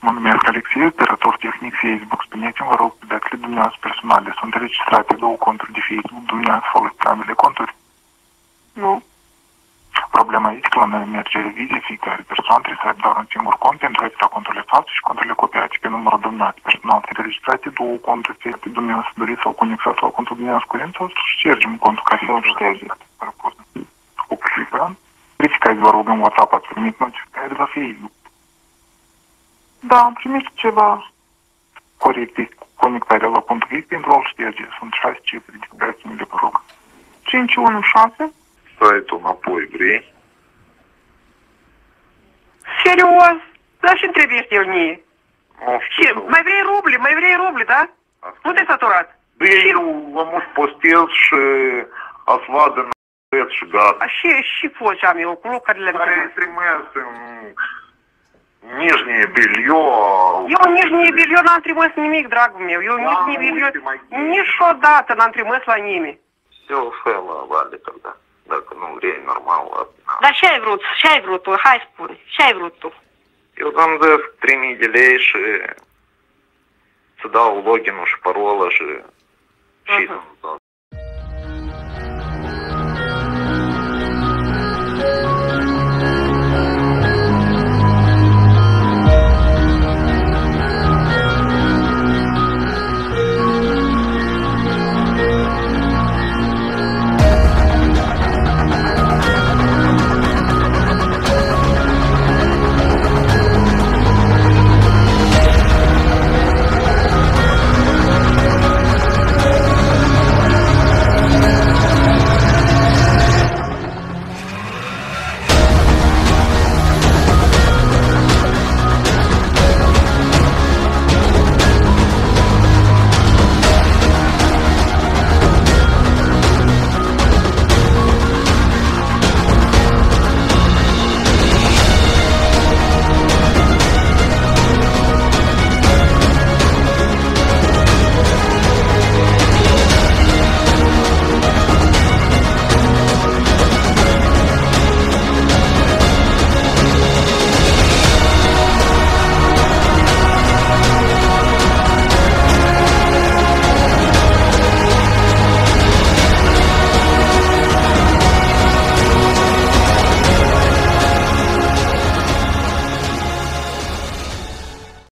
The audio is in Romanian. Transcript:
Mă numesc Alexei, operator tehnic Facebook. Spuneți-mi, vă rog, datele dumneavoastră personale sunt înregistrate două conturi de Facebook, dumneavoastră folosiți ambele conturi? Nu. Problema este că la noi merge revizie, fiecare persoană trebuie să aibă doar un singur cont pentru a evita conturile false și conturile copiate pe numărul dumneavoastră personal. Sunt înregistrate două conturi pe dumneavoastră, doriți să-l conectați la contul dumneavoastră curent sau să ștergem contul ca să-l ștergeți. O clipă. Verificați, vă rog, în WhatsApp ați primit notificări la Facebook. Da, am primit ceva. Corect, este conectarea la contul ei pentru a-l șterge. Sunt 6 cifre, verificați-mi-le, vă rog. 516. Stai-tu înapoi, vrei? Serios? Dar ce trebuie el mie? Nu știu. Ce? Mai vrei ruble, da? Nu te-ai saturat? Băi, eu am postez și ați vadă în și gata. Și foci am eu cu lucrurile Care trimis în Nijnie Bilio. Eu în Nijnie Bilio n-am trimis nimic, dragul meu. Eu în Nijnie Bilio niciodată n-am trimis la nimeni. Eu fel la vale, тогда. Dacă nu vrei, normal, ладно. Dar ce ai vrut? Ce ai vrut tu? Hai spune. Ce ai vrut tu? Eu îmi desc 3000 de lei și să dau login-ul și parola și să-mi dau